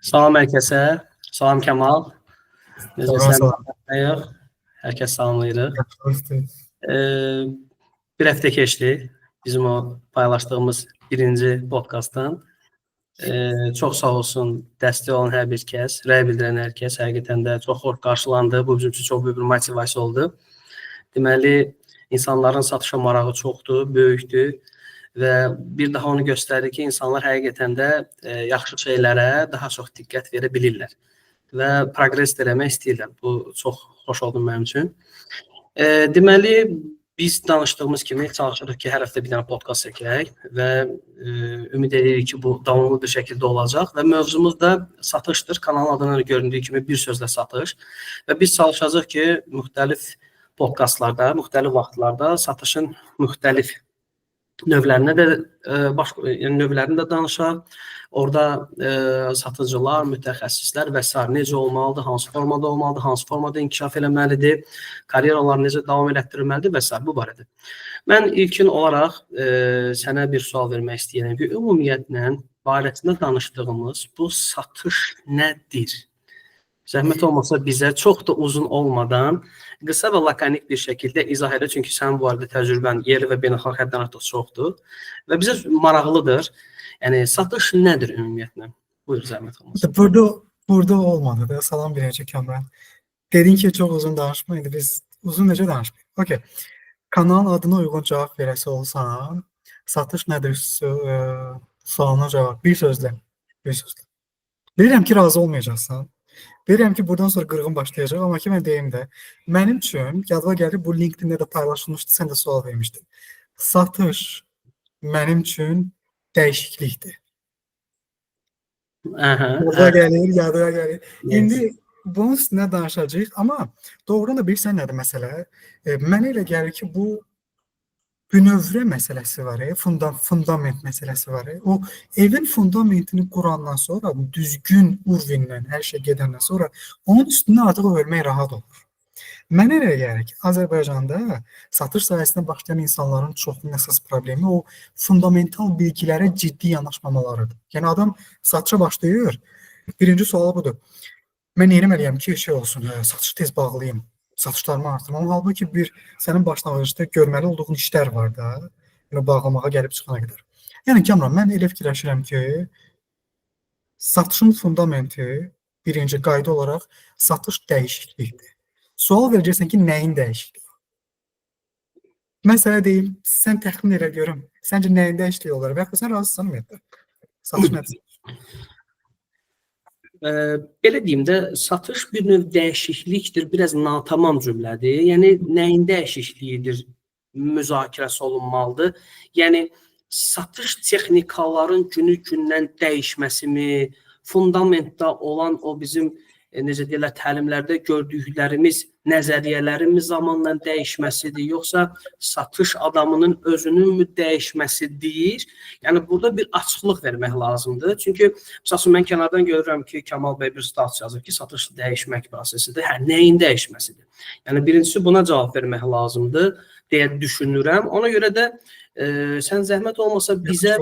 Salam hər kəsə. Salam Kəmal. Salam, Necəsən? salam. Hər kəs salamlayırıq. Yaxşısınız. Bir həftə keçdi bizim o paylaşdığımız birinci podkastdan. Çox sağ olsun dəstək olan hər bir kəs, rəy bildirən hər kəs həqiqətən də çox xoş qarşılandı. Bu bizim üçün çox böyük bir motivasiya oldu. Deməli, insanların satışa marağı çoxdur, böyükdür və bir daha onu göstərir ki, insanlar həqiqətən də yaxşı şeylərə daha çox diqqət verə bilirlər və proqres eləmək istəyirlər. Bu çox xoş oldu mənim üçün. Deməli, biz danışdığımız kimi çalışırıq ki, hər həftə bir dənə podkast çəkək və ümid edirik ki, bu davamlı bir şəkildə olacaq və mövzumuz da satışdır. Kanalın adından göründüyü kimi bir sözlə satış və biz çalışacağıq ki, müxtəlif podkastlarda, müxtəlif vaxtlarda satışın müxtəlif növlərinə də növlərini də danışaq. Orada satıcılar, mütəxəssislər və s. necə olmalıdır, hansı formada olmalıdır, hansı formada inkişaf eləməlidir, karyeralar necə davam elətdirilməlidir və s. bu barədə. Mən ilkin olaraq sənə bir sual vermək istəyirəm ki, ümumiyyətlə barəsində danışdığımız bu satış nədir? Zəhmət olmasa bizə çox da uzun olmadan qısa və lakonik bir şəkildə izah edə, çünki sənin bu arada təcrübən yerli və beynəlxalq həddən artıq çoxdur və bizə maraqlıdır. Yəni satış nədir ümumiyyətlə? Buyur, zəhmət olmasa. Burada olmadı da. Salam birinci Kamran. Dedin ki, çox uzun danışmayın. Biz uzun necə danışmayıq? Okay. Kanal adına uyğun cavab verəsi olsan, satış nədir sualına cavab bir sözlə. Bilirəm ki, razı olmayacaqsan. Bilirəm ki, buradan sonra qırğın başlayacaq, amma ki, mən deyim də, mənim üçün, yadıma gəlir, bu LinkedIn-də də paylaşılmışdı, sən də sual vermişdin. Satış mənim üçün dəyişiklikdir. Yadıma gəlir. İndi bunun üstünə danışacağıq, amma doğrudan da bilirsən nədir məsələ? Mənə elə gəlir ki, bu bünövrə məsələsi var, fundament məsələsi var. O evin fundamentini qurandan sonra, düzgün urvinlə hər şey gedəndən sonra onun üstünə artıq örmək rahat olur. Mənə elə gəlir ki, Azərbaycanda satış sahəsində başlayan insanların çoxunun əsas problemi o fundamental bilgilərə ciddi yanaşmamalarıdır. Yəni adam satışa başlayır, birinci sualı budur. Mən eləməliyəm ki, şey olsun, satışı tez bağlayayım. Satışlarımı artırım. Amma halbuki bir sənin başlanğıcda görməli olduğun işlər var da, bağlamağa gəlib çıxana qədər. Yəni Kamran, mən elə fikirləşirəm ki, satışın fundamenti birinci qayda olaraq satış dəyişiklikdir. Sual verəcəksən ki, nəyin dəyişikliyi? Mən sənə deyim, sən təxmin elə görüm. Səncə nəyin dəyişikliyi olar? Və yaxud sən razısan ümumiyyətlə? Satış nədir? Belə deyim də, satış bir növ dəyişiklikdir, biraz natamam cümlədir. Yəni, nəyin dəyişikliyidir müzakirəsi olunmalıdır. Yəni, satış texnikaların günü-gündən dəyişməsimi, fundamentda olan o bizim, necə deyirlər, təlimlərdə gördüklərimiz, nəzəriyyələrimiz zamanla dəyişməsidir, yoxsa satış adamının özünün mü dəyişməsidir? Yəni, burada bir açıqlıq vermək lazımdır. Çünki, məsələn, mən kənardan görürəm ki, Kəmal bəy bir status yazır ki, satış dəyişmək prosesidir. Nəyin dəyişməsidir? Yəni, birincisi buna cavab vermək lazımdır, deyə düşünürəm. Ona görə də sən zəhmət olmasa bizə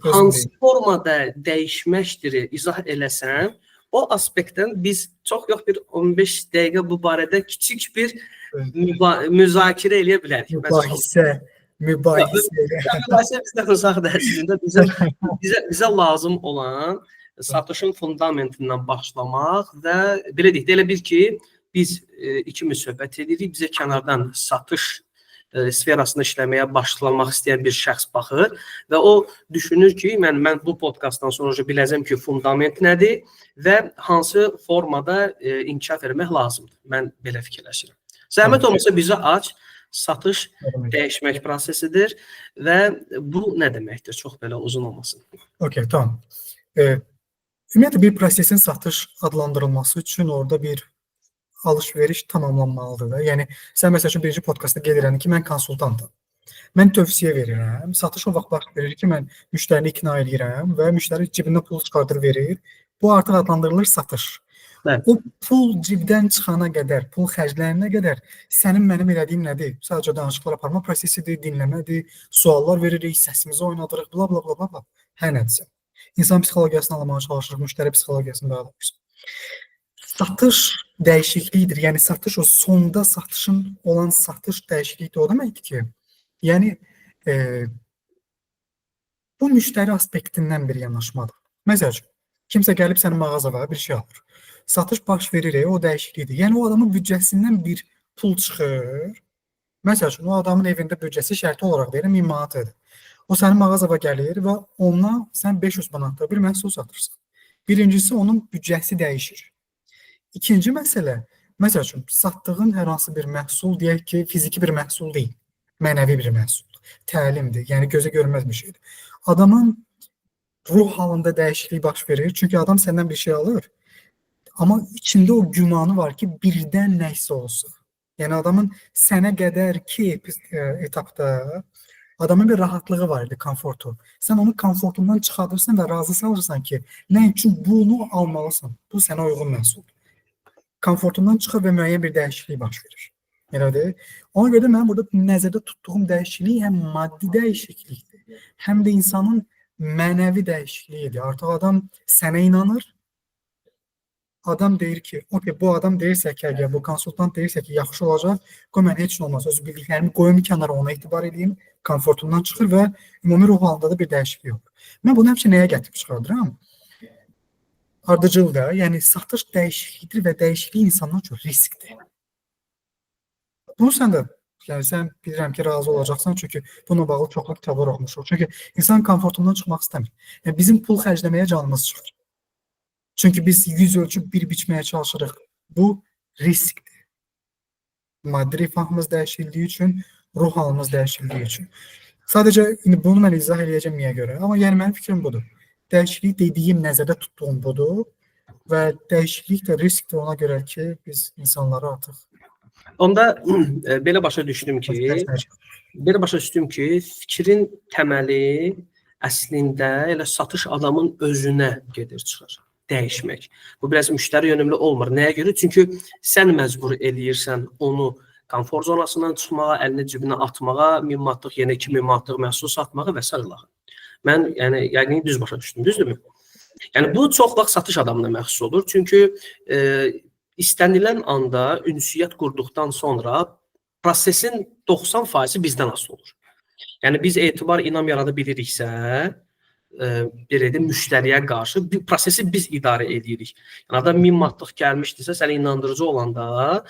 hansı formada dəyişməkdir izah eləsən, o aspektdən biz çox yox bir 15 dəqiqə bu barədə kiçik bir müzakirə eləyə bilərik. Mübahisə bizdən uzaqdır əslində. Bizə lazım olan satışın fundamentindən başlamaq və belə deyək, elə bil ki, biz ikimiz söhbət edirik, bizə kənardan satış sferasında işləməyə başlamaq istəyən bir şəxs baxır və o düşünür ki, mən bu podkastdan sonra biləcəm ki, fundament nədir və hansı formada inkişaf etmək lazımdır. Mən belə fikirləşirəm. Zəhmət olmasa bizə aç, satış dəyişmək prosesidir və bu nə deməkdir? Çox belə uzun olmasın. Okay, tamam. Ümumiyyətlə bir prosesin satış adlandırılması üçün orada bir alış-veriş tamamlanmalıdır da. Yəni, sən məsəl üçün birinci podkastda qeyd edirəm ki, mən konsultantam. Mən tövsiyə verirəm. Satış o vaxt baş verir ki, mən müştərini ikna edirəm və müştəri cibindən pul çıxardır verir. Bu artıq adlandırılır satış. Evet. O pul cibdən çıxana qədər, pul xərcləyənə qədər sənin mənim elədiyim nədir? Sadəcə danışıqlar aparma prosesidir, dinləmədir, suallar veririk, səsimizi oynadırıq, bla bla bla bla. Hər nədirsə. İnsan psixologiyasını anlamağa çalışırıq, müştəri psixologiyasını daha doğrusu. Satış dəyişikliyidir. Yəni satış o sonda satışın olan satış dəyişikliyidir. O deməkdir ki, yəni bu müştəri aspektindən bir yanaşmadır. Məsəl üçün, kimsə gəlib sənin mağazaya bir şey alır. Satış baş verir, o dəyişiklikdir. Yəni o adamın büdcəsindən bir pul çıxır. Məsəl üçün, o adamın evində büdcəsi şərti olaraq deyirəm 1000 manatdır. O sənin mağazaya gəlir və ona sən 500 manatlıq bir məhsul satırsan. Birincisi, onun büdcəsi dəyişir. İkinci məsələ, məsəl üçün, satdığın hər hansı bir məhsul, deyək ki, fiziki bir məhsul deyil, mənəvi bir məhsuldur, təlimdir, yəni gözə görünməz bir şeydir. Adamın ruh halında dəyişiklik baş verir, çünki adam səndən bir şey alır, amma içində o gümanı var ki, birdən nəysə olsa. Yəni adamın sənə qədər ki etapda adamın bir rahatlığı var idi, komfortu. Sən onu komfortundan çıxadırsan və razı salırsan ki, nə üçün bunu almalısan, bu sənə uyğun məhsuldur. Komfortundan çıxır və müəyyən bir dəyişiklik baş verir. Elədir. Ona görə də mən burada nəzərdə tutduğum dəyişiklik həm maddi dəyişiklikdir, həm də insanın mənəvi dəyişikliyidir. Artıq adam sənə inanır. Adam deyir ki, okey, bu adam deyirsə ki, əgər bu konsultant deyirsə ki, yaxşı olacaq, qoy mən heç nə olmaz, öz bildiklərimi qoyum kənara, ona etibar edeyim, komfortundan çıxır və ümumi ruh halında da bir dəyişiklik olur. Mən bunu həmişə nəyə gətirib çıxardıram? Ardıcıldır, yəni satış dəyişiklikdir və dəyişiklik insanlar üçün riskdir. Bunu sən də, yəni sən bilirəm ki, razı olacaqsan, çünki bununla bağlı çoxlu kitablar oxumuşuq. Çünki insan komfortundan çıxmaq istəmir. Yəni bizim pul xərcləməyə canımız çıxır. Çünki biz yüz ölçüb bir biçməyə çalışırıq. Bu riskdir. Maddi rifahımız dəyişildiyi üçün, ruh halımız dəyişildiyi üçün. Sadəcə bunu mən izah edəcəm niyə görə. Amma yəni mənim fikrim budur. Dəyişiklik dediyim, nəzərdə tutduğum budur və dəyişiklik də riskdir ona görə ki, biz insanları artıq Onda belə başa düşdüm ki, fikrin təməli əslində elə satış adamın özünə gedir çıxır, dəyişmək. Bu biraz müştəri yönümlü olmur. Nəyə görə? Çünki sən məcbur eləyirsən onu konfor zonasından çıxmağa, əlini cibinə atmağa, 1000 manatlıq yenə 2000 manatlıq məhsul satmağa və s. Mən yəni yəqin düz başa düşdüm, düzdürmü? Yəni bu çox vaxt satış adamına məxsus olur. Çünki istənilən anda ünsiyyət qurduqdan sonra prosesin 90% bizdən asılı olur. Yəni biz etibar, inam yarada biliriksə, müştəriyə qarşı bir prosesi biz idarə edirik. Yəni adam 1000 manatlıq gəlmişdirsə, sənə inandırıcı olanda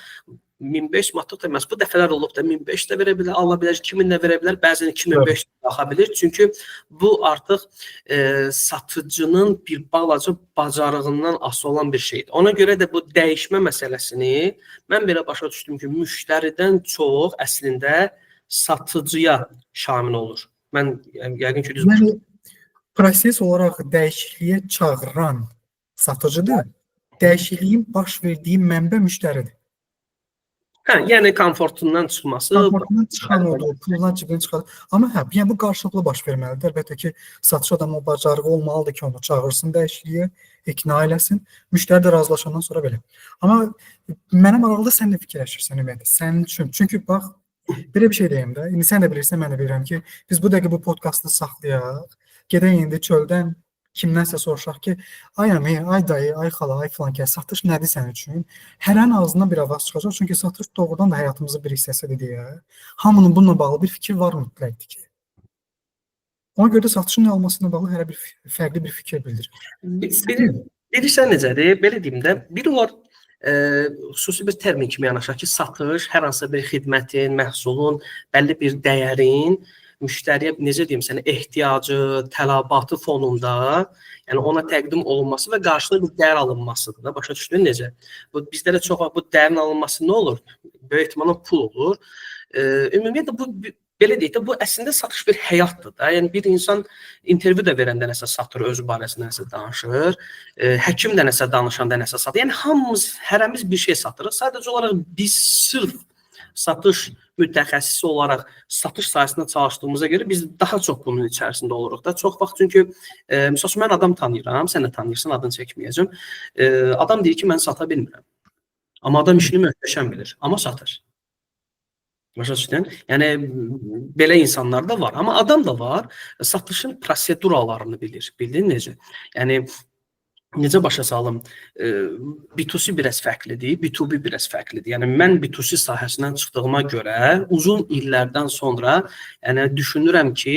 1500 manatlıq da məhz bu dəfələr olub da 1500 də verə bilər, ala bilər, 2000 də verə bilər, bəzən 2500 də baxa bilir. Çünki bu artıq satıcının bir balaca bacarığından asılı olan bir şeydir. Ona görə də bu dəyişmə məsələsini mən belə başa düşdüm ki, müştəridən çox əslində satıcıya şamil olur. Mən yəqin ki, düz başa düşdüm. Proses olaraq dəyişikliyə çağıran satıcıdır. Dəyişikliyin baş verdiyi mənbə müştəridir. Hə, yəni komfortundan çıxması, komfortundan çıxan olur, pulundan cibinə çıxar. Amma hə, yəni bu qarşılıqlı baş verməlidir. Əlbəttə ki, satış adamı o bacarığı olmalıdır ki, onu çağırsın dəyişikliyə, ikna eləsin. Müştəri də razılaşandan sonra belə. Amma mənə maraqlıdır sən nə fikirləşirsən ümumiyyətlə? Sənin üçün. Çünki bax, belə bir şey deyim də. İndi sən də bilirsən, mən də bilirəm ki, biz bu dəqiqə bu podkastı saxlayaq. Gedək indi çöldən kimdənsə soruşaq ki, ay əmi, ay dayı, ay xala, ay filan ki, satış nədir sənin üçün? Hərənin ağzından bir avaz çıxacaq, çünki satış doğrudan da həyatımızın bir hissəsidir deyə. Hamının bununla bağlı bir fikir var mütləqdir ki. Ona görə də satışın nə olmasına bağlı hər bir fərqli bir fikir bildirir. Bilirsən necədir? Belə deyim də, bir olar xüsusi bir termin kimi yanaşaq ki, satış hər hansı bir xidmətin, məhsulun, bəlli bir dəyərin müştəriyə necə deyim sənə ehtiyacı, tələbatı fonunda, yəni ona təqdim olunması və qarşılıq bir dəyər alınmasıdır da. Başa düşdün necə? Bu bizdə də çox vaxt bu dəyərin alınması nə olur? Böyük ehtimalla pul olur. Ümumiyyətlə bu belə deyək də bu əslində satış bir həyatdır da. Yəni bir insan intervyu da verəndə nəsə satır, özü barəsində nəsə danışır, həkim də nəsə danışanda nəsə satır. Yəni hamımız, hərəmiz bir şey satırıq. Sadəcə olaraq biz sırf satış mütəxəssisi olaraq satış sahəsində çalışdığımıza görə biz daha çox bunun içərisində oluruq da. Çox vaxt çünki məsələn mən adam tanıyıram, sən də tanıyırsan, adını çəkməyəcəm. Adam deyir ki, mən sata bilmirəm. Amma adam işini möhtəşəm bilir, amma satır. Başa düşdün? Yəni belə insanlar da var, amma adam da var, satışın proseduralarını bilir. Bildin necə? Yəni necə başa salım? B2C biraz fərqlidir, B2B biraz fərqlidir. Yəni mən B2C sahəsindən çıxdığıma görə uzun illərdən sonra yəni düşünürəm ki,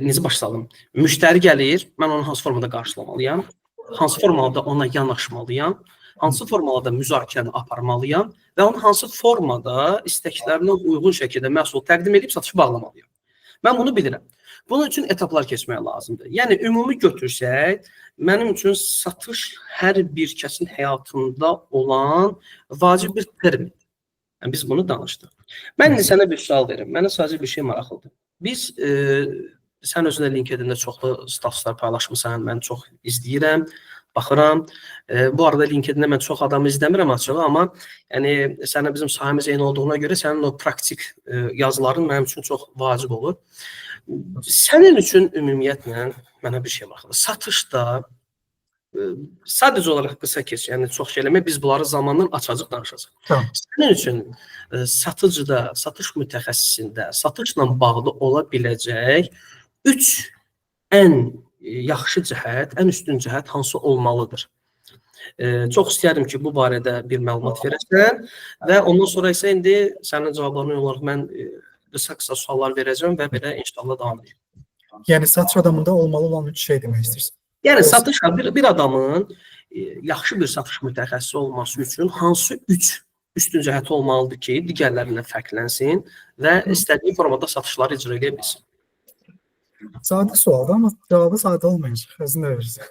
necə başa salım? Müştəri gəlir, mən onu hansı formada qarşılamalıyam? Hansı formada ona yanaşmalıyam? Hansı formada müzakirəni aparmalıyam və onun hansı formada istəklərinə uyğun şəkildə məhsul təqdim edib satışı bağlamalıyam. Mən bunu bilirəm. Bunun üçün etaplar keçmək lazımdır. Yəni ümumi götürsək, mənim üçün satış hər bir kəsin həyatında olan vacib bir termindir. Yəni biz bunu danışdıq. Mən sənə bir sual verim. Mənə sadəcə bir şey maraqlıdır. Biz sən özün də LinkedIn-də çoxlu statuslar paylaşmısan, mən çox izləyirəm, baxıram. Bu arada LinkedIn-də mən çox adamı izləmirəm açığı, amma yəni sənə bizim sahəmiz eyni olduğuna görə sənin o praktik yazıların mənim üçün çox vacib olur. Sənin üçün ümumiyyətlə mənə bir şey maraqlıdır. Satışda sadəcə olaraq qısa keç, yəni çox şey eləmək, biz bunları zamanla açacaq danışacağıq. Tamam. Sənin üçün satıcıda, satış mütəxəssisində satışla bağlı ola biləcək 3 ən yaxşı cəhət, ən üstün cəhət hansı olmalıdır? Çox istəyərdim ki, bu barədə bir məlumat verəsən və ondan sonra isə indi sənin cavablarına olaraq mən qısa suallar verəcəm və belə inşallah davam edeyim. Yəni satış adamında olmalı olan 3 şey demək istəyirsən. Yəni satışda bir adamın yaxşı bir satış mütəxəssisi olması üçün hansı 3 üstün cəhəti olmalıdır ki, digərlərindən fərqlənsin və istədiyi formada satışları icra edə bilsin? Sadə sualdır, amma cavabı sadə olmayacaq. Özün də verirsən.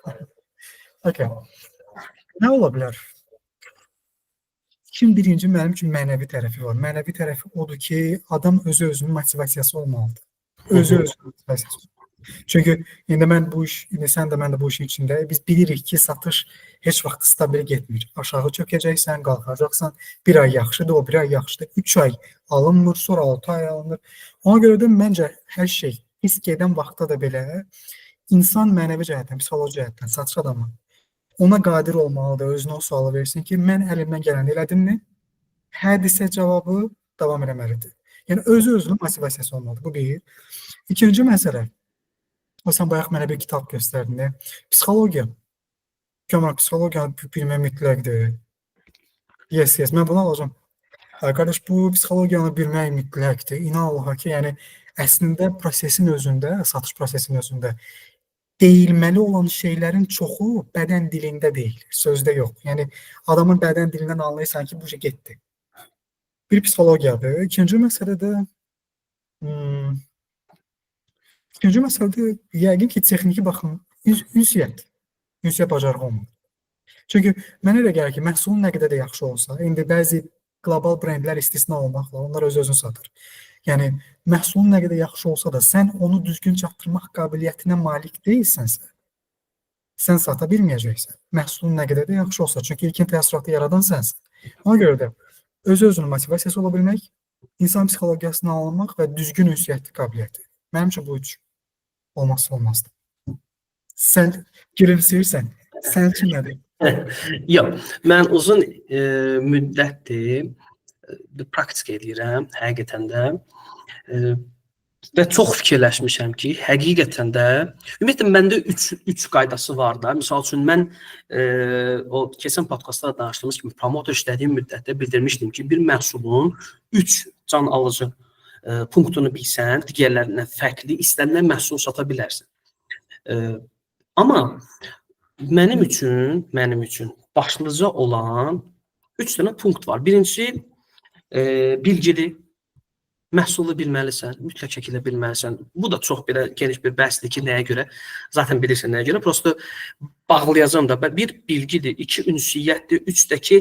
Okay. Nə ola bilər? Birinci mənim üçün mənəvi tərəfi var. Mənəvi tərəfi odur ki, adam özünün motivasiyası olmalıdır. Özünün motivasiyası. Çünki indi sən də mən də bu işin içində biz bilirik ki, satış heç vaxt stabil getmir. Aşağı çökəcəksən, qalxacaqsan. Bir ay yaxşıdır, o bir ay yaxşıdır. 3 ay alınmır, sonra 6 ay alınır. Ona görə də məncə hər şey risk edən vaxtda da belə insan mənəvi cəhətdən, psixoloji cəhətdən, satış adamı ona qadir olmalıdır, özünə o sualı versin ki, mən əlimdən gələni elədimmi? Hədisə cavabı davam eləməlidir. Yəni, özünün motivasiyası olmalıdır. Bu bir. İkinci məsələ, sən bayaq mənə bir kitab göstərdin. Psixologiya. Gömər, psixologiyanı bilmək mütləqdir. Yes, mən bunu alacağım. Qardaş, bu psixologiyanı bilmək mütləqdir. İnan Allaha ki, yəni, əslində prosesin özündə, satış prosesinin özündə deyilməli olan şeylərin çoxu bədən dilində deyilir, sözdə yox. Yəni, adamın bədən dilindən anlayırsan ki, bu şey getdi. Bir psixologiyadır. İkinci məsələ də yəqin ki, texniki baxın, ünsiyyət bacarığı olmalı. Çünki mənə elə gəlir ki, məhsulun nə qədər də yaxşı olsa, indi bəzi qlobal brendlər istisna olmaqla, onlar özünü satır. Yəni, məhsulun nə qədər yaxşı olsa da, sən onu düzgün çatdırmaq qabiliyyətinə malik deyilsənsə, sən sata bilməyəcəksən. Məhsulun nə qədər də yaxşı olsa, çünki ilkin təəssüratı yaradan sənsən. Ona görə də özünün motivasiyası ola bilmək, insan psixologiyasını almaq və düzgün ünsiyyətli qabiliyyəti. Mənim üçün bu üç olmazsa olmazdır. Sən gülümsəyirsən, sən üçün nədir? Yox, mən uzun müddətdir praktik edirəm, həqiqətən də. Və çox fikirləşmişəm ki, həqiqətən də, ümumiyyətlə, məndə üç qaydası var da. Misal üçün, mən o keçən podkastda danışdığımız kimi promotor işlədiyim müddətdə bildirmişdim ki, bir məhsulun 3 can alıcı punktunu bilsən, digərlərindən fərqli, istənilən məhsul sata bilərsən. Amma mənim üçün başlıca olan 3 dənə punkt var. Birincisi, bilgidir. Məhsulu bilməlisən, mütləq şəkildə bilməlisən. Bu da çox belə geniş bir bəhsdir ki, nəyə görə? Zaten bilirsən nəyə görə. Prosto bağlayacağım da. Bir bilgidir, 2 ünsiyyətdir, 3 də ki,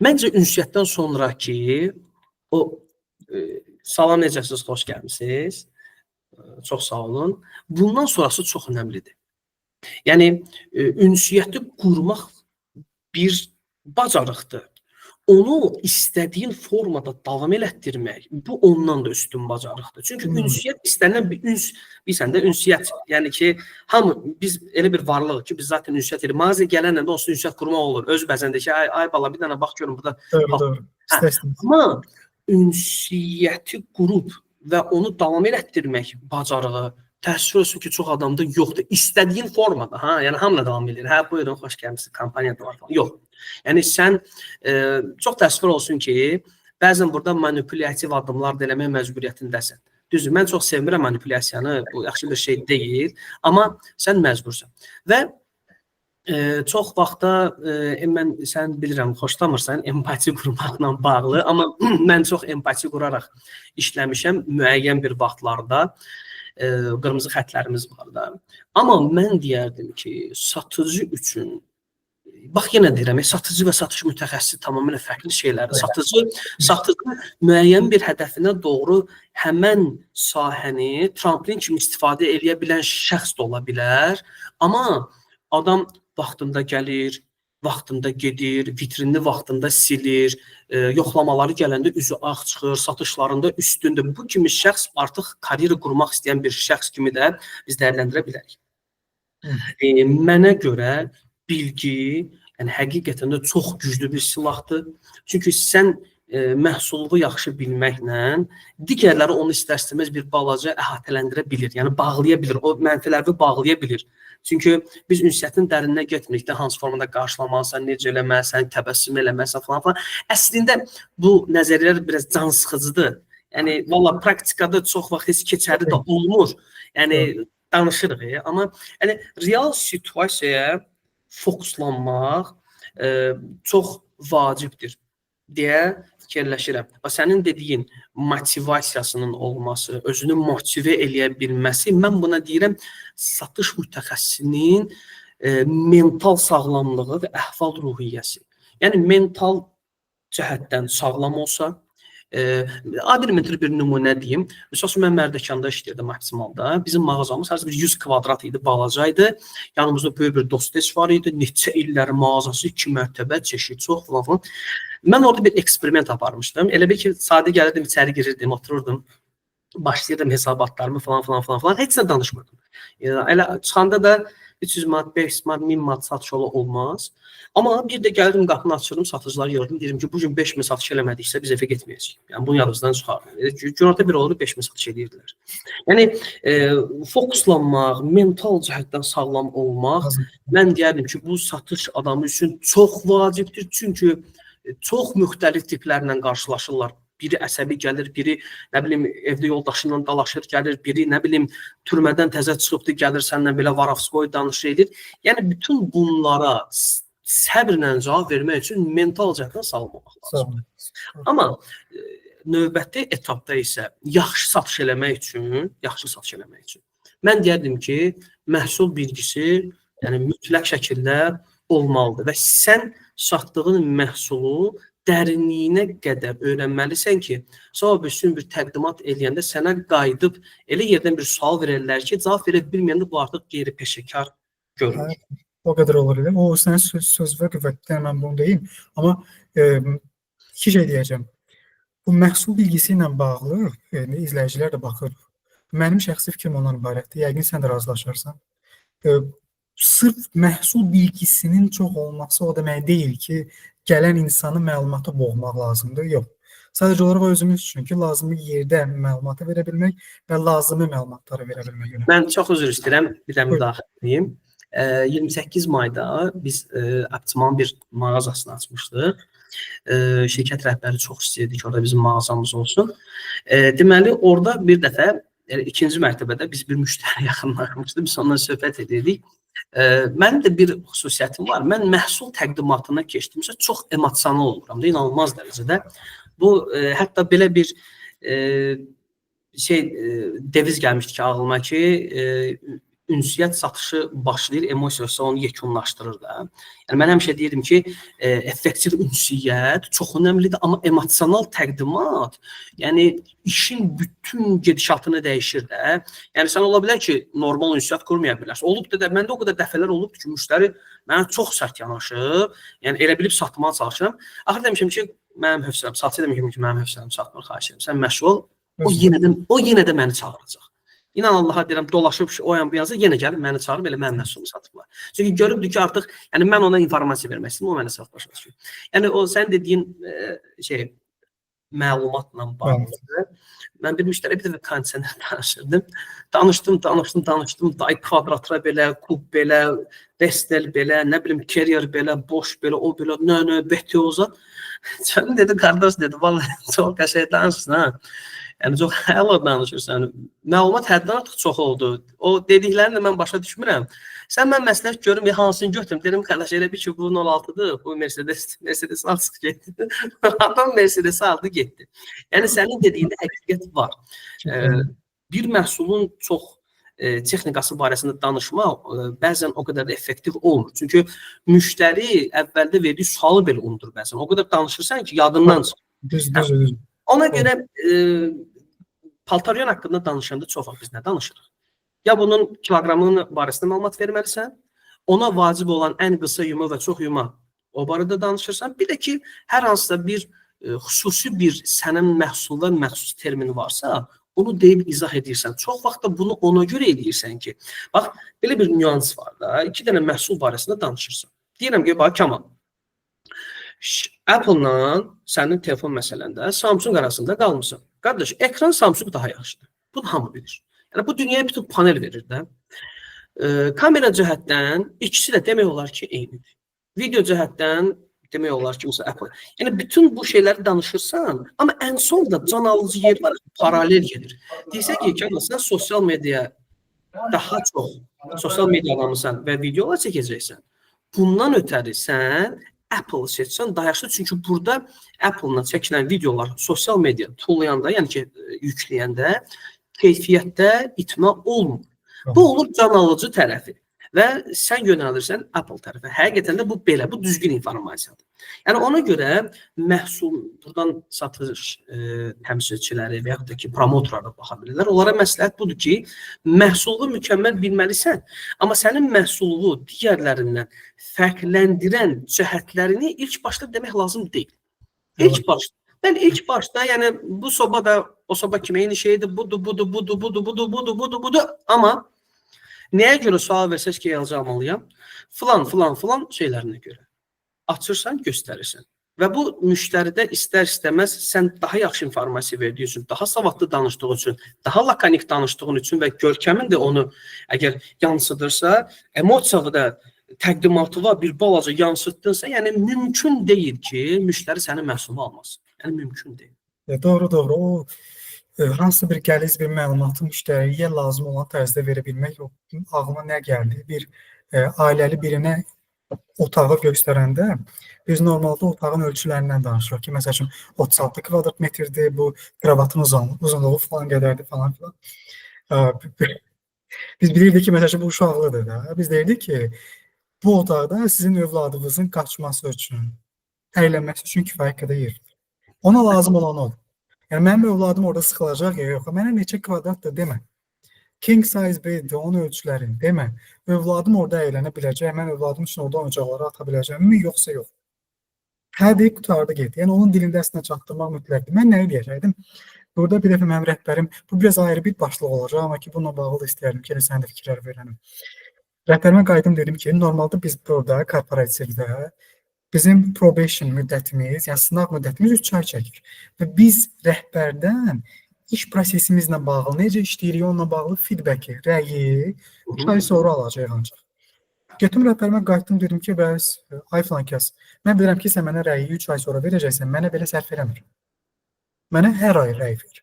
məncə ünsiyyətdən sonraki o salam necəsiniz, xoş gəlmisiniz. Çox sağ olun. Bundan sonrası çox önəmlidir. Yəni, ünsiyyəti qurmaq bir bacarıqdır. onu istədiyin formada davam elətdirmək, bu ondan da üstün bacarıqdır. Çünki ünsiyyət istənilən bir bilsən də ünsiyyət, yəni ki, hamı biz elə bir varlığıq ki, biz zaten ünsiyyət edirik. Mağazaya gələnlə də onsuz ünsiyyət qurmaq olur. Öz bəzəndə ki, ay bala bir dənə bax görün burada. Doğru. Amma ünsiyyəti qurub və onu davam elətdirmək bacarığı təəssüf olsun ki, çox adamda yoxdur. İstədiyin formada, yəni hamına davam edir. Hə, buyurun, xoş gəlmisiniz, kampaniyada var falan. Yox. Yəni sən çox təəssüf olsun ki, bəzən burada manipulyasiv addımlar da eləmək məcburiyyətindəsən. Düzdür, mən çox sevmirəm manipulyasiyanı, bu yaxşı bir şey deyil, amma sən məcbursan. Və çox vaxtda sən bilirəm, xoşlamırsan empati qurmaqla bağlı, amma mən çox empati quraraq işləmişəm müəyyən bir vaxtlarda. Qırmızı xətlərimiz var da. Amma mən deyərdim ki, satıcı üçün, bax yenə deyirəm, satıcı və satış mütəxəssisi tamamilə fərqli şeylərdir. Satıcı müəyyən bir hədəfinə doğru həmən sahəni tramplin kimi istifadə edə bilən şəxs də ola bilər. Amma adam vaxtında gəlir, vaxtında gedir, vitrinini vaxtında silir, yoxlamaları gələndə üzü ağ çıxır, satışlarında üstündür. Bu kimi şəxs artıq karyera qurmaq istəyən bir şəxs kimi də biz dəyərləndirə bilərik. Mənə görə bilgi, yəni həqiqətən də çox güclü bir silahdır. Çünki sən məhsulu yaxşı bilməklə digərləri onu istər-istəməz bir balaca əhatələndirə bilir, yəni bağlaya bilir, o mənfiləri bağlaya bilir. Çünki biz ünsiyyətin dərininə getmirik də, hansı formada qarşılamalısan, necə eləməlisən, təbəssüm eləməlisən falan. Əslində bu nəzəriyyələr biraz can sıxıcıdır. Yəni valla praktikada çox vaxt heç keçərli də olmur. Yəni danışırıq, amma yəni real situasiyaya fokuslanmaq çox vacibdir deyə fikirləşirəm. Sənin dediyin motivasiyasının olması, özünü motive eləyə bilməsi, mən buna deyirəm, satış mütəxəssisinin mental sağlamlığı və əhval-ruhiyyəsi. Yəni mental cəhətdən sağlam olsa, adil bir nümunə deyim. Məsələn, mən Mərdəkanda işləyirdim maksimalda. Bizim mağazamız hər bir 100 kvadrat idi, balacaydı. Yanımızda böyük bir dosteç var idi. Neçə illər mağazası, 2 mərtəbə, çeşid çox falan. Mən orada bir eksperiment aparmışdım. Elə bir ki, sadə gəlirdim, içəri girirdim, otururdum, başlayırdım hesabatlarımı falan. Heç nə danışmırdım. Elə çıxanda da 300 manat, 500 manat, 1000 manat satış olmaz. Amma bir də gəldim, qapını açırdım, satıcıları gördüm. Dedim ki, bugün 5000 satış eləmədiksə biz evə getməyəcəyik. Yəni bunu yadınızdan çıxarın. Günorta bir olur, 5000 satış edirdilər. Yəni fokuslanmaq, mental cəhətdən sağlam olmaq, mən deyərdim ki, bu satış adamı üçün çox vacibdir. Çünki çox müxtəlif tiplərlə qarşılaşırlar. Biri əsəbi gəlir, biri nə bilim evdə yoldaşından dalaşır gəlir, biri nə bilim türmədən təzə çıxıbdı, gəlir səndən belə varavskoy danışır edir. Yəni bütün bunlara səbrlə cavab vermək üçün mental cəhətdən sağlam olmaq lazımdır. Amma növbəti etapda isə yaxşı satış eləmək üçün mən deyərdim ki, məhsul bilgisi yəni mütləq şəkildə olmalıdır və sən satdığın məhsulu dərinliyinə qədər öyrənməlisən ki, sonra bir təqdimat eləyəndə sənə qayıdıb elə yerdən bir sual verirlər ki, cavab verə bilməyəndə bu artıq qeyri-peşəkar görünür. O qədər olur. O sənin söz və qüvvətdən mən bunu deyim. Amma iki şey deyəcəm. Bu məhsul bilgisi ilə bağlı izləyicilər də baxır. Mənim şəxsi fikrim ondan ibarətdir. Yəqin sən də razılaşarsan. Sırf məhsul bilgisinin çox olması o demək deyil ki, gələn insanı məlumata boğmaq lazımdır. Yox. Sadəcə olaraq özümüz üçün ki, lazımi yerdə məlumatı verə bilmək və lazımi məlumatları verə bilmək. Mən çox üzr istəyirəm, bir də müdaxilə edeyim. 28 mayda biz Optimal bir mağazasını açmışdıq. Şirkət rəhbəri çox istəyirdi ki, orada bizim mağazamız olsun. Deməli, orada bir dəfə, ikinci mərtəbədə biz bir müştəri yaxınlaşmışdı, biz ondan söhbət edirdik. Mənim də bir xüsusiyyətim var. Mən məhsul təqdimatına keçdimsə çox emosional oluram da, inanılmaz dərəcədə. Bu, hətta belə bir deviz gəlmişdi ki, ağlıma ki, ünsiyyət satışı başlayır, emosiyası onu yekunlaşdırır da. Yəni, mən həmişə deyirdim ki, effektiv ünsiyyət çox önəmlidir, amma emosional təqdimat, yəni işin bütün gedişatını dəyişir də. Yəni, sən ola bilər ki, normal ünsiyyət qurmaya bilərsən. Olub da, məndə o qədər dəfələr olubdur ki, müştəri mənə çox sərt yanaşıb, yəni elə bilib satmağa çalışıram. Axır demişəm ki, mənim hövsələm, satı demək ki, mənim hövsələm çatmır, xahiş edirəm. Sən məşğul ol, Özür o yenə də məni çağıracaq. İnan Allaha deyirəm, dolaşıb o yan bu yansa yenə gəlib məni çağırıb elə mənim məhsulumu satıblar. Çünki görübdür ki, artıq yəni mən ona informasiya vermək istəyirəm, o mənə sat başa düşür. Yəni o sən dediyin şey məlumatla bağlı. Mən bir müştəri bir dəfə kondisioner danışırdım. Danışdım. Day kvadratra belə, kub belə, Vestel belə, nə bilim Carrier belə, Bosch belə, o belə, növbəti uzat. Canım dedi, qardaş dedi, vallahi çox qəşəng danışırsan ha. Yəni çox əla danışırsan. Məlumat həddən artıq çox oldu. O dediklərini də mən başa düşmürəm. Sən mən məsləhət görüm, hansını götürüm. Dedim, qardaş, elə bir ki, bu 06-dır, bu Mercedes alsın getdi. Adam Mercedes aldı, getdi. Yəni, sənin dediyində həqiqət var. Bir məhsulun çox texnikası barəsində danışmaq bəzən o qədər də effektiv olmur. Çünki müştəri əvvəldə verdiyi sualı belə unudur bəzən. O qədər danışırsan ki, yadından çıxır. düz. Ona görə paltaryon haqqında danışanda çox vaxt biz nə danışırıq? Ya bunun kiloqramının barəsində məlumat verməlisən, ona vacib olan ən qısa yuma və çox yuma o barədə danışırsan. Bir də ki, hər hansısa bir xüsusi bir sənin məhsuldan məxsus termin varsa, onu deyib izah edirsən. Çox vaxt da bunu ona görə edirsən ki, bax, belə bir nüans var da, 2 dənə məhsul barəsində danışırsan. Deyirəm ki, bax, Kamal, Apple-la sənin telefon məsələndə Samsung arasında qalmısan. Qardaş, ekran Samsung daha yaxşıdır. Bunu hamı bilir. Yəni, bu dünyaya bütün panel verir də. Kamera cəhətdən ikisi də demək olar ki, eynidir. Video cəhətdən demək olar ki, mesela Apple. Yəni, bütün bu şeyləri danışırsan, amma ən sonda can alıcı yer var, paralel gedir. Deyirsən ki, sən sosial medyaya daha çox sosial media adamısan və videolar çəkəcəksən. Bundan ötəri sən Apple seçsən daha yaxşı. Çünki burada Apple-la çəkilən videolar sosial media tullayanda, yəni ki, yükləyəndə keyfiyyətdə itmə olmur. Bu olur can alıcı tərəfi və sən yönəlirsən Apple tərəfə. Həqiqətən də bu belə, bu düzgün informasiyadır. Yəni ona görə məhsul, buradan satış təmsilçiləri və yaxud da ki, promotorlara baxa bilirlər. Onlara məsləhət budur ki, məhsulu mükəmməl bilməlisən, amma sənin məhsulu digərlərindən fərqləndirən cəhətlərini ilk başda demək lazım deyil. İlk başda. Mən ilk başda, yəni bu soba da o soba kimi eyni şeydir, budur, amma nəyə görə sual versəz ki, yazı almalıyam? Filan şeylərinə görə. Açırsan, göstərirsən. Və bu müştəridə istər-istəməz sən daha yaxşı informasiya verdiyi üçün, daha savadlı danışdığın üçün, daha lakanik danışdığın üçün və görkəmin də onu əgər yansıdırsa, emosiyalı da təqdimatı bir balaca yansıtdınsa, yəni mümkün deyil ki, müştəri sənin məhsulunu almasın. Yəni mümkün deyil. Doğru. O hansısa bir qəliz bir məlumatı müştəriyə lazım olan tərzdə verə bilmək, ağlıma nə gəldi? Bir ailəli birinə otağı göstərəndə biz normalda otağın ölçülərindən danışırıq ki, məsəl üçün 36 kvadrat metrdir, bu kravatın uzunluğu falan qədərdir falan filan. Biz bilirdik ki, məsəl üçün bu uşaqlıdır da. Biz deyirdik ki, bu otaqda sizin övladınızın qaçması üçün, əylənməsi üçün kifayət qədər yerdir. Ona lazım olan odur. Yəni, mənim övladım orada sıxılacaq ya yox. Mənə neçə kvadratdır demə. King size beddir, onun ölçülərini demə. Övladım orada əylənə biləcək, mən övladım üçün orada oyuncaqları ata biləcəmmi, yoxsa yox. Hə deyib qutardı getdi. Yəni, onun dilində əslində çatdırmaq mütləqdir. Mən nə edəcəkdim? Burada bir dəfə mənim rəhbərim, bu biraz ayrı bir başlıq olacaq, amma ki, bununla bağlı da istəyərdim ki, sən də fikirlər verənim. Rəhbərimə qayıdım, dedim ki, normalda biz burada, korporativdə, bizim probation müddətimiz, yəni sınaq müddətimiz 3 ay çəkir. Və biz rəhbərdən iş prosesimizlə bağlı, necə işləyirik, onunla bağlı feedbacki, rəyi 3 ay sonra alacaq ancaq. Getdim rəhbərimə qayıtdım, dedim ki, bəs, ay filan kəs, mən bilirəm ki, sən mənə rəyi 3 ay sonra verəcəksən, mənə belə sərf eləmir. Mənə hər ay rəy ver.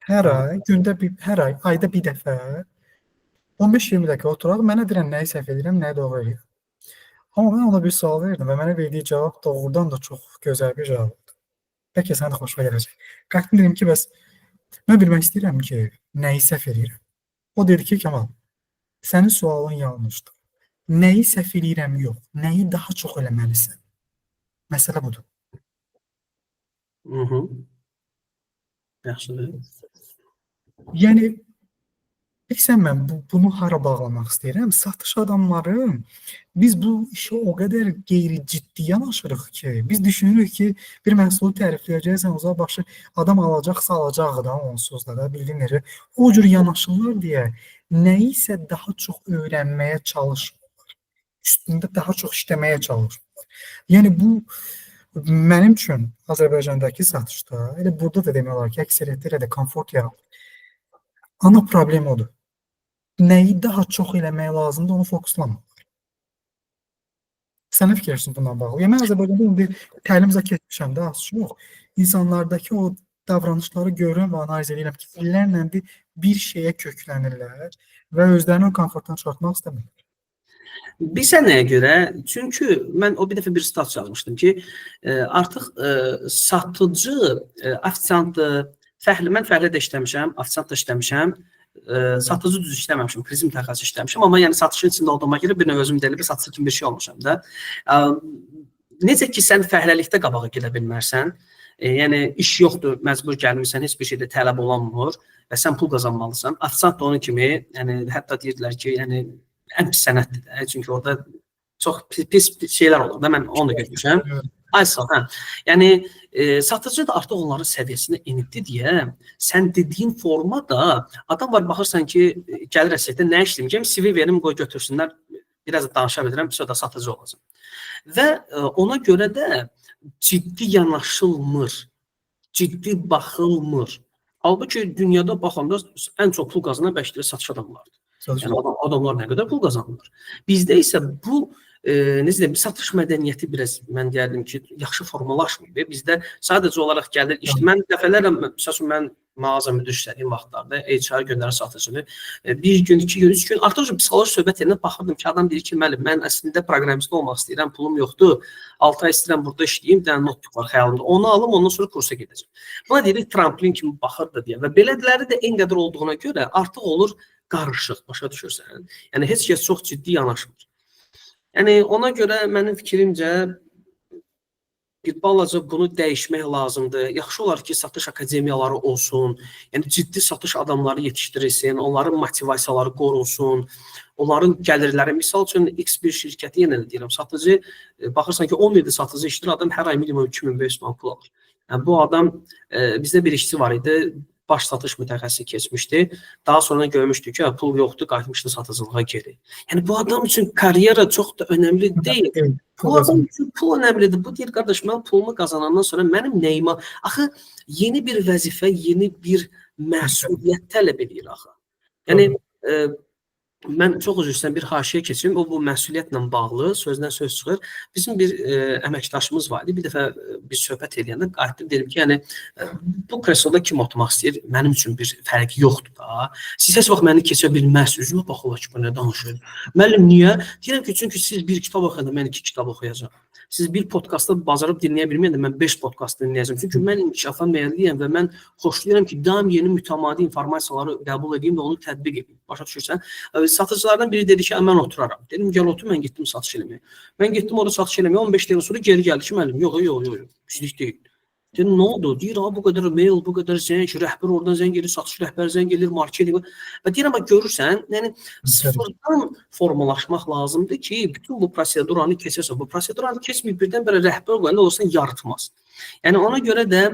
Hər ay, hər ay, ayda bir dəfə 15-20 dəqiqə oturaq, mənə deyirəm, nəyi səhv edirəm, nəyi doğru edirəm. Amma mən ona bir sual verdim və mənə verdiyi cavab doğrudan da çox gözəl bir cavabdır. Bəlkə sən də xoşuna gələcək. Qalxdım dedim ki, bəs mən bilmək istəyirəm ki, nəyi səhv edirəm. O dedi ki, Kamal, sənin sualın yanlışdır. Nəyi səhv edirəm yox, nəyi daha çox eləməlisən. Məsələ budur. Yaxşıdır. Yəni, Bilirsən, mən bunu hara bağlamaq istəyirəm? Satış adamları, biz bu işə o qədər qeyri-ciddi yanaşırıq ki, biz düşünürük ki, bir məhsulu tərifləyəcəksən, o zaman başı adam alacaqsa alacaq da onsuz da bilinir. O cür yanaşırlar deyə nəyisə daha çox öyrənməyə çalışırlar. Üstündə daha çox işləməyə çalışırlar. Yəni bu mənim üçün Azərbaycandakı satışda, elə burada da demək olar ki, əksəriyyətdə elə də komfort yaratır. Ana problem odur. Nəyi daha çox eləmək lazımdır, onu fokuslamaq. Sən nə fikirləşirsən bununla bağlı? Yəni mən Azərbaycanda indi təlimizə keçmişəm də az çox. İnsanlardakı o davranışları görürəm və analiz edirəm ki, illərlə bir şeyə köklənirlər və özlərini o komfortdan çıxartmaq istəmirlər. Bilirsən nəyə görə? Çünki mən o bir dəfə bir stat yazmışdım ki, artıq satıcı, ofisiant, mən fəhlədə işləmişəm, ofisiant da işləmişəm, satıcı düz işləməmişəm, turizm təxəssüsü işləmişəm, amma yəni satışın içində olduğuma görə bir növ özüm deyilib, satıcı kimi bir şey olmuşam da. Necə ki, sən fəhləlikdə qabağa gedə bilmərsən, yəni iş yoxdur, məcbur gəlmirsən, heç bir şeydə tələb olanmır və sən pul qazanmalısan. Ofisiant da onun kimi, yəni hətta deyirlər ki, yəni ən pis sənətdir də, çünki orada çox pis şeylər olur da, mən onu da görmüşəm. Aysa, hə. Yəni satıcı da artıq onların səviyyəsinə enibdi deyə, sən dediyin formada adam var, baxırsan ki, gəlir əsəkdə nə işləyəcəm, CV verim, qoy götürsünlər, biraz da danışa bilirəm, sonra da satıcı olacaq. Və ona görə də ciddi yanaşılmır, ciddi baxılmır. Halbuki dünyada baxanda ən çox pul qazanan bəlkə də satış adamlardır. Yəni adamlar nə qədər pul qazanırlar. Bizdə isə bu necə deyim, satış mədəniyyəti biraz mən deyərdim ki, yaxşı formalaşmır. Bizdə sadəcə olaraq gəlir, işte mən dəfələrlə, məsələn, mən mağaza müdür işlədiyim vaxtlarda HR göndərir satıcını. Bir gün, 2 gün, 3 gün artıq psixoloji söhbət yerinə baxırdım ki, adam deyir ki, mən əslində proqramist olmaq istəyirəm, pulum yoxdur. 6 ay istəyirəm burada işləyim, bir dənə notebook var xəyalımda. Onu alım, ondan sonra kursa gedəcəm. Buna deyirik tramplin kimi baxırdı deyə və belələri də eyni qədər olduğuna görə artıq olur qarışıq, başa düşürsən. Yəni heç kəs çox ciddi yanaşmır. Yəni ona görə mənim fikrimcə bir balaca bunu dəyişmək lazımdır. Yaxşı olar ki, satış akademiyaları olsun, yəni ciddi satış adamları yetişdirilsin, onların motivasiyaları qorunsun, onların gəlirləri, misal üçün X bir şirkəti yenə də deyirəm, satıcı, baxırsan ki, 10 ildir satıcı işləyir, adam hər ay minimum 2500 manat pul alır. Yəni bu adam, bizdə bir işçi var idi, baş satış mütəxəssisi keçmişdi. Daha sonra görmüşdük ki, pul yoxdur, qayıtmışdı satıcılığa geri. Yəni bu adam üçün karyera çox da önəmli deyil. Bu adam üçün pul önəmlidir. Bu deyir, qardaş, mən pulumu qazanandan sonra mənim nəyimə? Axı, yeni bir vəzifə, yeni bir məsuliyyət tələb edir axı. Yəni, mən çox üzr istəyirəm, bir haşiyə keçim. O, bu məsuliyyətlə bağlı, sözdən söz çıxır. Bizim bir əməkdaşımız var idi. Bir dəfə biz söhbət edəndə qayıtdım, dedim ki, yəni, bu kresoda kim oturmaq istəyir? Mənim üçün bir fərqi yoxdur da. Siz heç vaxt məni keçə bilməz. Üzümə baxırlar ki, bu nə danışır? Müəllim, niyə? Deyirəm ki, çünki siz bir kitab oxuyanda mən 2 kitab oxuyacağam. Siz bir podkastda bacarıb dinləyə bilməyəndə mən 5 podkast dinləyəcəm. Çünki mən inkişafa meyilliyəm və mən xoşlayıram ki, daim yeni mütəmadi informasiyaları qəbul edeyim və onu tətbiq edeyim. Başa düşürsən? Satıcılardan biri dedi ki, mən oturaram. Dedim, gəl otur, mən getdim satış eləməyə. Mən getdim orada satış eləməyə, 15 dəqiqə sonra geri gəldi ki, müəllim, yox, pislik deyil. Dedim, nə oldu? Deyir, bu qədər mail, bu qədər zəng, rəhbər oradan zəng gelir, satış rəhbər zəng gelir, marketing. Və deyirəm, görürsən, yəni sıfırdan formalaşmaq lazımdır ki, bütün bu proseduranı keçəsən. Bu proseduranı keçməyib birdən-birə rəhbər qoyanda olsan yaratmaz. Yəni ona görə də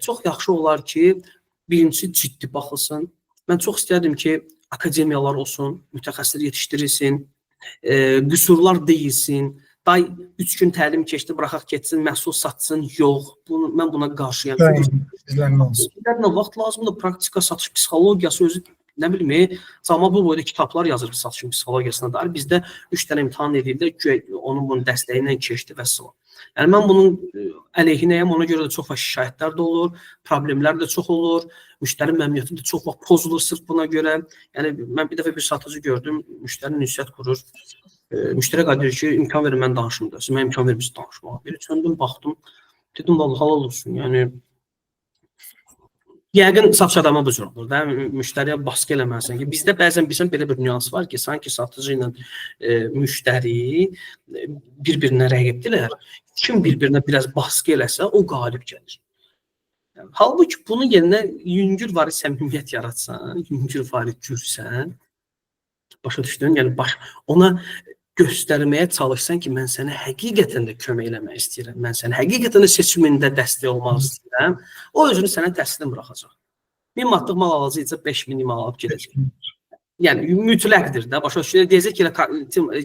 çox yaxşı olar ki, birincisi ciddi baxılsın. Mən çox istərdim ki, akademiyalar olsun, mütəxəssislər yetişdirilsin, qüsurlar deyilsin. Day 3 gün təlim keçdi, buraxaq getsin, məhsul satsın, yox. Mən buna qarşıyam. Çünki vaxt lazımdır, praktika, satış psixologiyası özü, nə bilim, zaman bu boyda kitablar yazır satışın psixologiyasına dair. Bizdə 3 dənə imtahan edildi, onun bunun dəstəyi ilə keçdi və s. Yəni mən bunun əleyhinəyəm, ona görə də çox vaxt şikayətlər də olur, problemlər də çox olur, müştəri məmnuniyyəti də çox vaxt pozulur sırf buna görə. Yəni mən bir dəfə bir satıcı gördüm, müştəri ünsiyyət qurur. Müştəri qadir ki, imkan verin, mən danışım da. Siz mən imkan vermişsiniz danışmağa. Bir çöndüm, baxdım. Dedim, vallahi halal olsun. Yəni, yəqin satış adamı bu cür olur da. Müştəriyə baskı eləməlisən ki, bizdə bəzən bilsən belə bir nüans var ki, sanki satıcı ilə müştəri bir-birinə rəqibdirlər. Kim bir-birinə biraz baskı eləsə, o qalib gəlir. Halbuki bunun yerinə yüngül vari səmimiyyət yaratsan, yüngül vari gülsən, başa düşdün? Yəni ona göstərməyə çalışsan ki, mən sənə həqiqətən də kömək eləmək istəyirəm. Mən sənə həqiqətən də seçimində dəstək olmaq istəyirəm. O özünü sənə təslim buraxacaq. 1000 manatlıq mal alacaqsa 5000 mal alıb gedəcək. Yəni mütləqdir də. Başa düşdün? Deyəcək ki,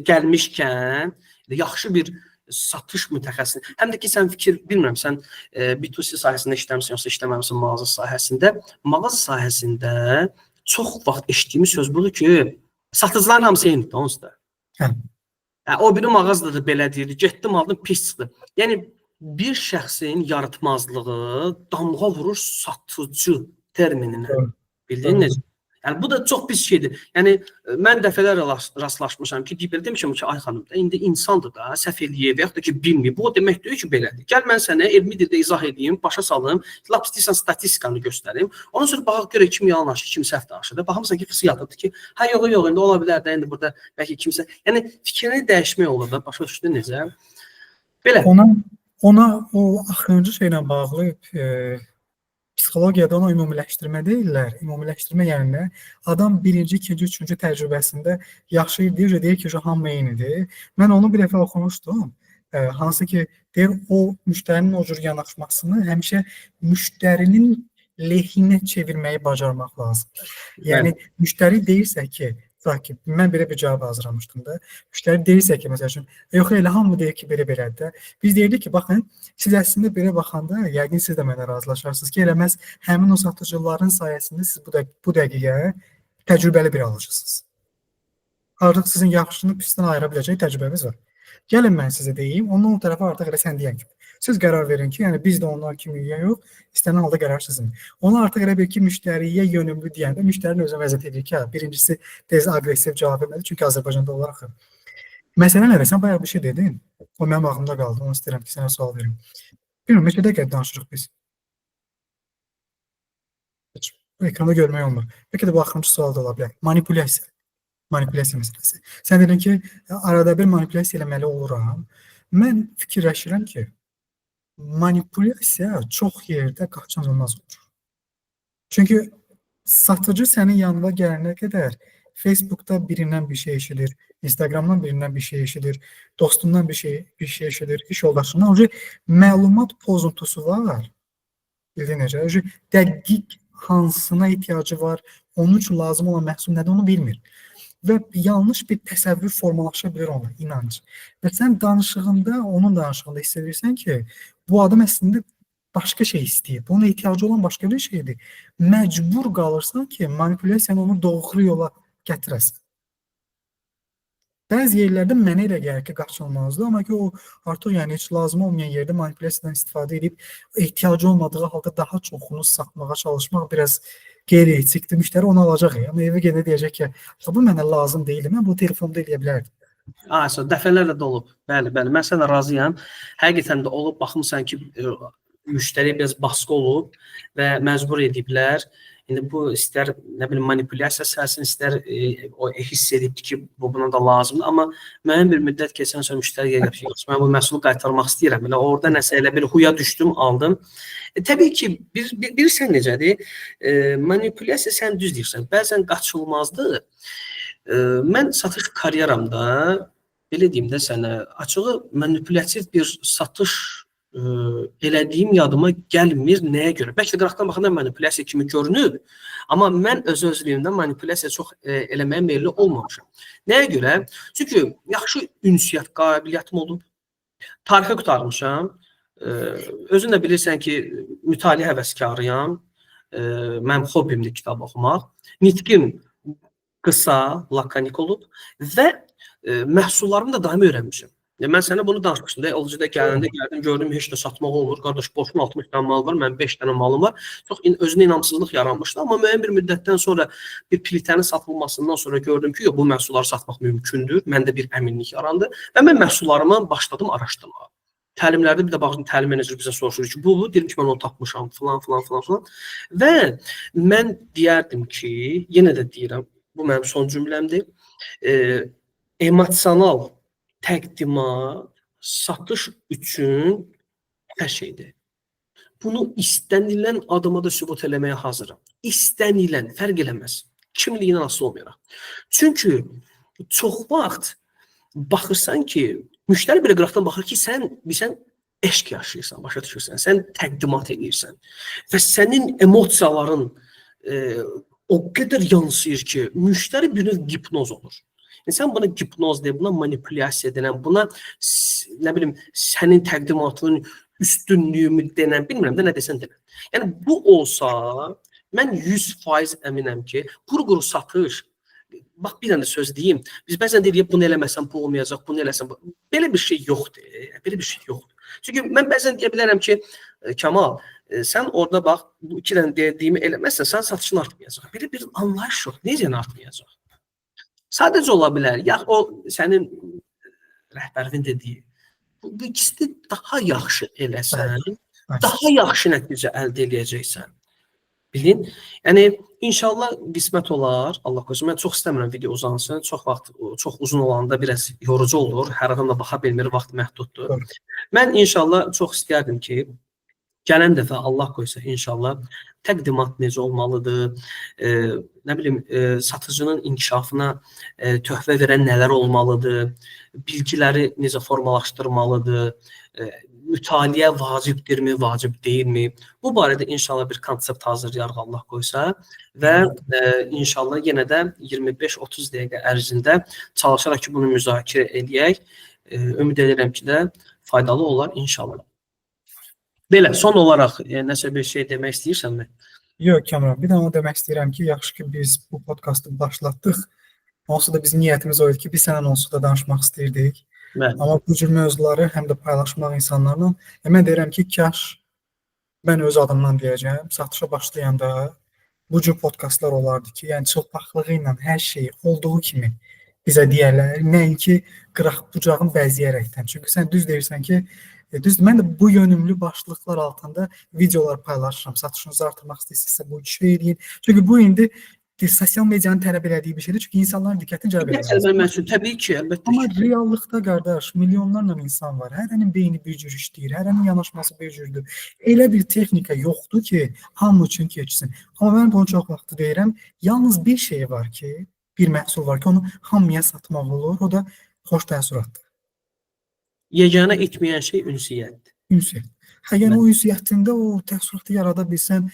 gəlmişkən yaxşı bir satış mütəxəssisi. Həm də ki, sən bilmirəm, sən B2C sahəsində işləmirsən, yoxsa işləməmisən mağaza sahəsində. Mağaza sahəsində çox vaxt eşitdiyimiz söz budur ki, satıcıların hamısı eynidir, onsuz da. O biri mağazada da belə deyir, getdim aldım, pis çıxdı. Yəni bir şəxsin yaratmazlığı damğa vurur satıcı termininə. Bildin necə? Yəni bu da çox pis şeydir. Yəni mən dəfələrlə rastlaşmışam ki, demişəm ki, ay xanım da indi insandır da, səhv eləyir və yaxud da ki, bilmir. Bu o demək deyil ki, belədir. Gəl mən sənə elmi dildə izah edeyim, başa salım, lap istəyirsən statistikanı göstərim. Ondan sonra baxaq görək kim yalan danışır, kim səhv danışır. Baxımsan ki, fısı yatıbdır ki, hə yox, indi ola bilər də indi burada bəlkə kimsə, yəni fikrini dəyişmək olur da, başa düşdün necə? Belə. Ona o axırıncı şeylə bağlı psixologiyada ona ümumiləşdirmə deyirlər. Ümumiləşdirmə yəni adam birinci, ikinci, üçüncü təcrübəsində yaxşı deyir ki, hamı eynidir. Mən onu bir dəfə oxumuşdum. Hansı ki, deyir o müştərinin o cür yanaşmasını həmişə müştərinin lehinə çevirməyi bacarmaq lazımdır. Yəni müştəri deyirsə ki, mən belə bir cavab hazırlamışdım da. Müştəri deyirsə ki, məsəl üçün, yox elə hamı deyir ki, belə-belədir də. Biz deyirik ki, baxın, siz əslində belə baxanda, yəqin siz də mənə razılaşarsınız ki, elə məhz həmin o satıcıların sayəsində siz bu dəqiqə təcrübəli bir alıcısınız. Artıq sizin yaxşını pisdən ayıra biləcək təcrübəmiz var. Gəlin mən sizə deyim, onun o tərəfə artıq elə sən deyən kimi. Siz qərar verin ki, yəni biz də onlar kimi yox, istənilən halda qərar sizin. Onu artıq elə bil ki, müştəriyə yönümlü deyəndə müştərinin özünə vəziyyət edir ki, birincisi tez aqressiv cavab verməlidir, çünki Azərbaycanda olaraq. Məsələn, nədir? Sən bayaq bir şey dedin, o mənim ağlımda qaldı, onu istəyirəm ki, sənə sual verim. Bilmiyorum, neçə dəqiqə danışırıq biz? Ekranda görmək olmur. Bəlkə də bu axırıncı sual da ola bilər. Manipulyasiya məsələsi. Sən dedin ki, arada bir manipulyasiya eləməli oluram. Mən fikirləşirəm ki, manipulyasiya çox yerdə qaçınılmaz olur. Çünki satıcı sənin yanına gələnə qədər Facebookda birindən bir şey eşidir, Instagramdan birindən bir şey eşidir, dostundan bir şey eşidir, iş yoldaşından məlumat pozuntusu var. Bildin necə? Dəqiq hansına ehtiyacı var, onun üçün lazım olan məhsul nədir onu bilmir. Və yanlış bir təsəvvür formalaşa bilir ona, inanc. Və sən danışığında, onun danışığında hiss edirsən ki, bu adam əslində başqa şey istəyir. Bunun ehtiyacı olan başqa bir şeydir. Məcbur qalırsan ki, manipulyasiyanı onu doğru yola gətirəsən. Bəzi yerlərdə mənə elə gəlir ki, qaçılmazdır, amma ki, o artıq yəni heç lazım olmayan yerdə manipulyasiyadan istifadə edib, ehtiyacı olmadığı halda daha çoxunu satmağa çalışmaq biraz qeyri-etikdir. Müştəri onu alacaq, amma evə gələ deyəcək ki, bu mənə lazım deyil, mən bu telefonda eləyə bilərdim. Dəfələrlə də olub. Bəli, mən sənə razıyam. Həqiqətən də olub, baxımsan ki, müştəriyə biraz baskı olub və məcbur ediblər. İndi bu istər manipulyasiya səhəsini, istər o hiss edibdir ki, bu buna da lazımdır. Amma müəyyən bir müddət keçən sonra müştəri gəlib ki, mən bu məhsulu qaytarmaq istəyirəm. Elə orada nəsə elə bir huya düşdüm, aldım. Təbii ki, bilirsən necədir? Manipulyasiya sən düz deyirsən. Bəzən qaçılmazdır. Mən satış karyeramda, belə deyim də sənə, açığı manipulyativ bir satış elədiyim yadıma gəlmir. Nəyə görə? Bəlkə də qıraqdan baxanda manipulyasiya kimi görünür, amma mən öz-özlüyümdə manipulyasiya çox eləməyə meyilli olmamışam. Nəyə görə? Çünki yaxşı ünsiyyət qabiliyyətim olub, tarixə qutarmışam, özün də bilirsən ki, mütaliə həvəskarıyam, mənim hobbimdir kitab oxumaq, nitqim qısa, lakanik olub və məhsullarımı da daimi öyrənmişəm. Mən sənə bunu danışmışdım. Alıcıda gələndə gəldim, gördüm, heç də satmaq olmur. Qardaş, borcum 60 dənə mal var, mənim 5 dənə malım var. Çox özünə inamsızlıq yaranmışdı. Amma müəyyən bir müddətdən sonra bir plitənin satılmasından sonra gördüm ki, bu məhsulları satmaq mümkündür. Məndə bir əminlik yarandı və mən məhsullarımı başladım araşdırmağa. Təlimlərdə bir də baxdım, təlim meneceri bizə soruşur ki, bu, dedim ki, mən onu tapmışam, filan. Və mən deyərdim ki, yenə də deyirəm, bu mənim son cümləmdir, emosional təqdimat satış üçün hər şeydir. bunu istənilən adıma da sübut eləməyə hazıram. İstənilən, fərq eləməz. Kimliyindən asılı olmayaraq. Çünki çox vaxt baxırsan ki, müştəri belə qıraqdan baxır ki, sən eşq yaşayırsan, başa düşürsən, sən təqdimat edirsən və sənin emosiyaların o qədər yansıyır ki, müştəri bir növ hipnoz olur. Sən buna hipnoz deyil, buna manipulyasiya denən, buna nə bilim sənin təqdimatının üstünlüyümü denən, bilmirəm də nə desən denən. Yəni bu olsa, mən 100% əminəm ki, quru satış, bax bir dənə söz deyim, biz bəzən deyirik, bunu eləməsən bu olmayacaq, bunu eləsən bu. Belə bir şey yoxdur, belə bir şey yoxdur. Çünki mən bəzən deyə bilərəm ki, Kamal, sən orada bax, bu iki dənə dediyimi eləməzsən, sən satışın artmayacaq. Belə bir anlayış yox, necə artmayacaq? Sadəcə ola bilər, ya o sənin rəhbərin dediyi, bu ikisi daha yaxşı eləsən, daha yaxşı nəticə əldə edəcəksən. Bilin? Yəni, inşallah qismət olar, Allah qoysun. Mən çox istəmirəm video uzansın, çox vaxt, çox uzun olanda biraz yorucu olur, hər adam da baxa bilmir, vaxt məhduddur. Mən inşallah çox istərdim ki, gələn dəfə Allah qoysa inşallah təqdimat necə olmalıdır, nə bilim, satıcının inkişafına töhfə verən nələr olmalıdır, bilgiləri necə formalaşdırmalıdır, mütaliə vacibdirmi, vacib deyilmi? Bu barədə inşallah bir konsept hazırlayarıq Allah qoysa və inşallah yenə də 25-30 dəqiqə ərzində çalışaraq ki, bunu müzakirə edək. Ümid edirəm ki də faydalı olar inşallah. Belə, son olaraq nəsə bir şey demək istəyirsənmi? Yox, Kamran, bir də onu demək istəyirəm ki, yaxşı ki biz bu podkastı başlatdıq. Onsuz da bizim niyyətimiz o idi ki, biz səninlə onsuz da danışmaq istəyirdik. Amma bu cür mövzuları həm də paylaşmaq insanlarla, mən deyirəm ki, kaş mən öz adımdan deyəcəm, satışa başlayanda bu cür podkastlar olardı ki, yəni çılpaqlığı ilə hər şeyi olduğu kimi bizə deyərlər, nəinki qıraq-bucağın bəzəyərəkdən. Çünki sən düz deyirsən ki, düzdür, mən də bu yönümlü başlıqlar altında videolar paylaşıram. Satışınızı artırmaq istəyirsinizsə bu işi eləyin. Çünki bu indi sosial medianın tələb elədiyi bir şeydir. Çünki insanların diqqətini cəlb edir. Təbii ki, əlbəttə. Amma reallıqda, qardaş, milyonlarla insan var. Hərənin beyni bir cür işləyir, hərənin yanaşması bir cürdür. Elə bir texnika yoxdur ki, hamı üçün keçsin. Amma mən bunu çox vaxt deyirəm, yalnız bir şey var ki, bir məhsul var ki, onu hamıya satmaq olur. O da xoş təəssüratdır. Yeganə etməyən şey ünsiyyətdir. Ünsiyyət. Yəni o ünsiyyətində o təəssüratı yarada bilsən,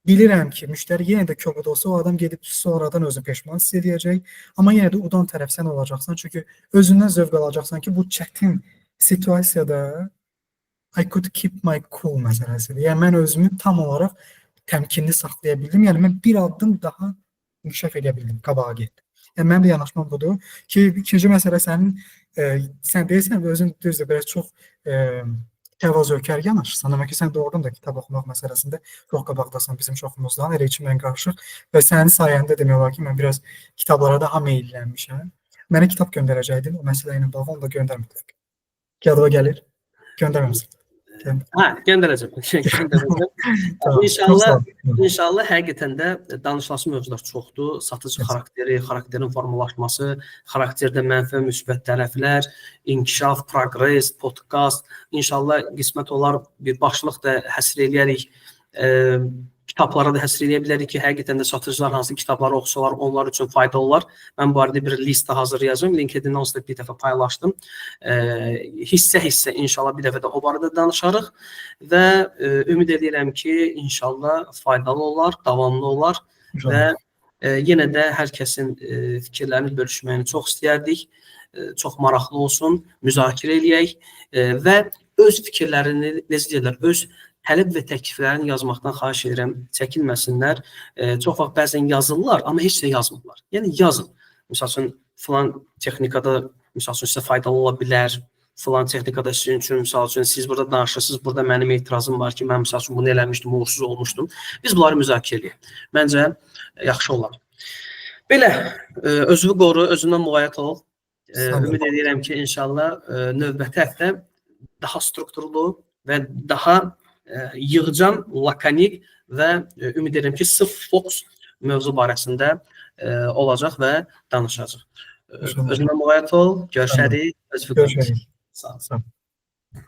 bilirəm ki, müştəri yenə də kobud olsa, o adam gedib sonradan özünü peşman hiss edəcək. Amma yenə də udan tərəf sən olacaqsan. Çünki özündən zövq alacaqsan ki, bu çətin situasiyada I could keep my cool məsələsidir. Yəni mən özümü tam olaraq təmkinli saxlaya bildim. Yəni mən bir addım daha inkişaf edə bildim, qabağa getdim. Yəni mənim də yanaşmam budur ki, ikinci məsələ sənin, sən deyirsən və özün düzdür, biraz çox təvazökar yanaşırsan. Demək ki, sən doğrudan da kitab oxumaq məsələsində çox qabaqdasan bizim çoxumuzdan, elə içimdən qarışıq və sənin sayəndə demək olar ki, mən biraz kitablara daha meyllənmişəm. Mənə kitab göndərəcəkdin, o məsələ ilə bağlı, onu da göndərmədin. Yadına gəlir, göndərməmsin. Göndərəcəm. İnşallah həqiqətən də danışılası mövzular çoxdur. Satıcı xarakteri, xarakterin formalaşması, xarakterdə mənfi, müsbət tərəflər, inkişaf, progress, podkast. İnşallah qismət olar bir başlıq da həsr eləyərik. Kitablara da həsr eləyə bilərik ki, həqiqətən də satıcılar hansı kitabları oxusalar, onlar üçün faydalı olar. Mən bu arada bir lista hazırlayacağım. LinkedIn-də onsuz da bir dəfə paylaşdım. Hissə-hissə inşallah bir dəfə də o barədə danışarıq və ümid edirəm ki, inşallah faydalı olar, davamlı olar və yenə də hər kəsin fikirlərini bölüşməyini çox istəyərdik. Çox maraqlı olsun, müzakirə eləyək və öz fikirlərini, necə deyirlər, öz tələb və təkliflərini yazmaqdan xahiş edirəm, çəkinməsinlər. Çox vaxt bəzən yazırlar, amma heç nə yazmırlar. Yəni yazın. Məsəl üçün, filan texnikada sizə faydalı ola bilər, filan texnikada sizin üçün, misal üçün, siz burada danışırsınız, burada mənim etirazım var ki, mən misal üçün bunu eləmişdim, uğursuz olmuşdum. Biz bunları müzakirə edək. Məncə, yaxşı olar. Belə, özünü qoru, özündən müğayət ol. Ümid edirəm ki, inşallah, növbəti həftə daha strukturlu və daha yığcam, lakanik və ümid edirəm ki, sıf fokus mövzu barəsində olacaq və danışacaq. Özünə müğayət ol, görüşərik, özünə qoru. Sağ ol.